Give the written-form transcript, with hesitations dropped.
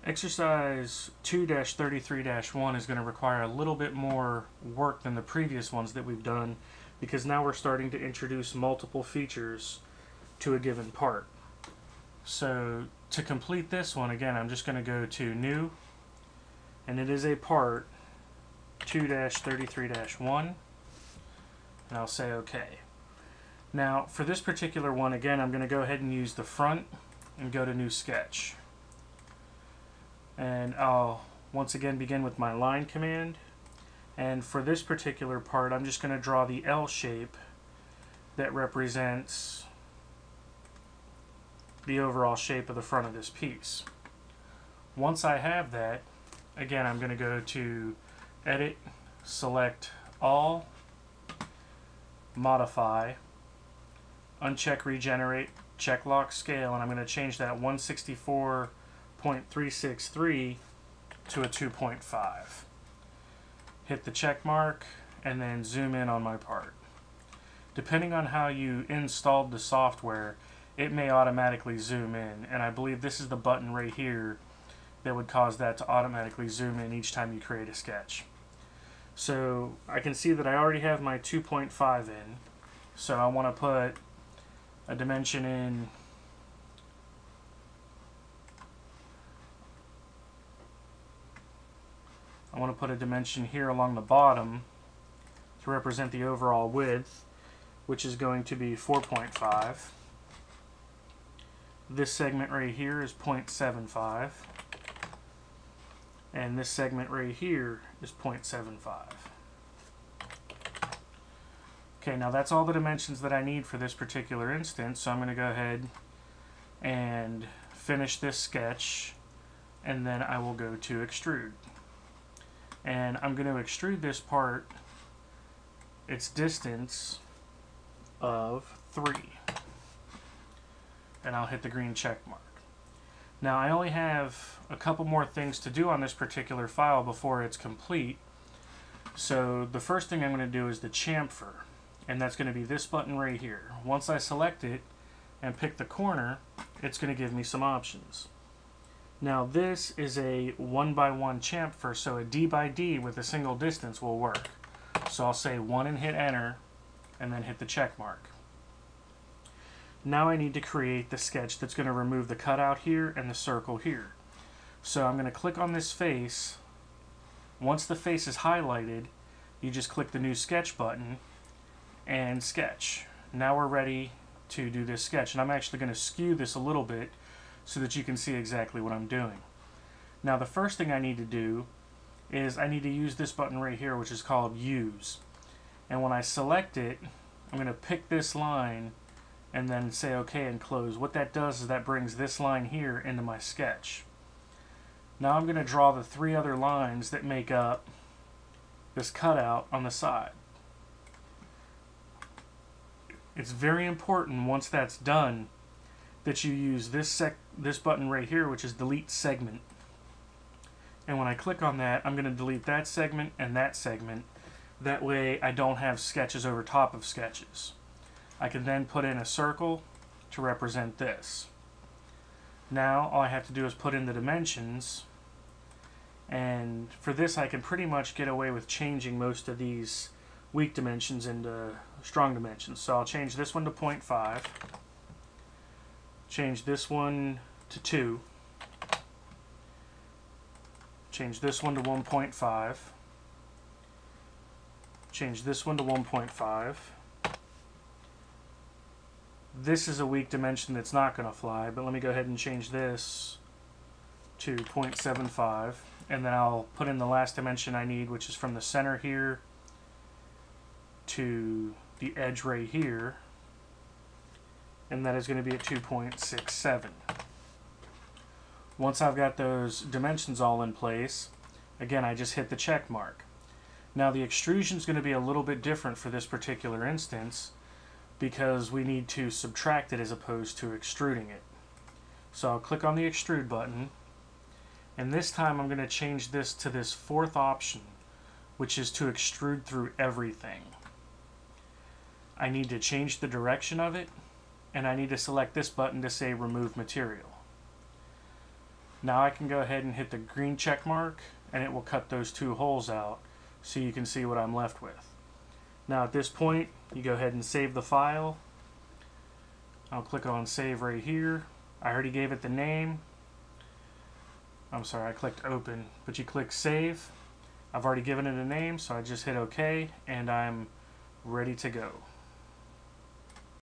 Exercise 2-33-1 is going to require a little bit more work than the previous ones that we've done because now we're starting to introduce multiple features to a given part. So to complete this one, again, I'm just going to go to New, and it is a part 2-33-1, and I'll say OK. Now for this particular one, again, I'm going to go ahead and use the front and go to New Sketch. And I'll once again begin with my line command, and for this particular part I'm just going to draw the L shape that represents the overall shape of the front of this piece. Once I have that, again, I'm going to go to Edit, select All, Modify, uncheck Regenerate, check Lock Scale, and I'm going to change that 164.363 to a 2.5. Hit the check mark and then zoom in on my part. Depending on how you installed the software, it may automatically zoom in, and I believe this is the button right here that would cause that to automatically zoom in each time you create a sketch. So I can see that I already have my 2.5 in, so I want to put a dimension in. I want to put a dimension here along the bottom to represent the overall width, which is going to be 4.5. This segment right here is 0.75. And this segment right here is 0.75. Okay, now that's all the dimensions that I need for this particular instance, so I'm going to go ahead and finish this sketch, and then I will go to Extrude. And I'm going to extrude this part its distance of 3. And I'll hit the green check mark. Now I only have a couple more things to do on this particular file before it's complete. So the first thing I'm going to do is the chamfer, and that's going to be this button right here. Once I select it and pick the corner, it's going to give me some options. Now this is a 1x1 chamfer, so a D by D with a single distance will work. So I'll say 1 and hit enter, and then hit the check mark. Now I need to create the sketch that's going to remove the cutout here and the circle here. So I'm going to click on this face. Once the face is highlighted, you just click the New Sketch button and sketch. Now we're ready to do this sketch, and I'm actually going to skew this a little bit so that you can see exactly what I'm doing. Now the first thing I need to do is I need to use this button right here, which is called Use. And when I select it, I'm going to pick this line and then say OK and close. What that does is that brings this line here into my sketch. Now I'm going to draw the 3 other lines that make up this cutout on the side. It's very important once that's done that you use this button right here, which is Delete Segment. And when I click on that, I'm going to delete that segment and that segment. That way I don't have sketches over top of sketches. I can then put in a circle to represent this. Now all I have to do is put in the dimensions, and for this I can pretty much get away with changing most of these weak dimensions into strong dimensions. So I'll change this one to 0.5, change this one to 2, change this one to 1.5, change this one to 1.5. This is a weak dimension that's not going to fly, but let me go ahead and change this to 0.75, and then I'll put in the last dimension I need, which is from the center here to the edge right here, and that is going to be at 2.67. Once I've got those dimensions all in place, again I just hit the check mark. Now the extrusion is going to be a little bit different for this particular instance because we need to subtract it as opposed to extruding it. So I'll click on the Extrude button, and this time I'm going to change this to this 4th option, which is to extrude through everything. I need to change the direction of it, and I need to select this button to say Remove Material. Now I can go ahead and hit the green check mark and it will cut those two holes out so you can see what I'm left with. Now at this point, you go ahead and save the file. I'll click on save right here. I already gave it the name. I'm sorry, I clicked open, but you click save. I've already given it a name, so I just hit OK and I'm ready to go.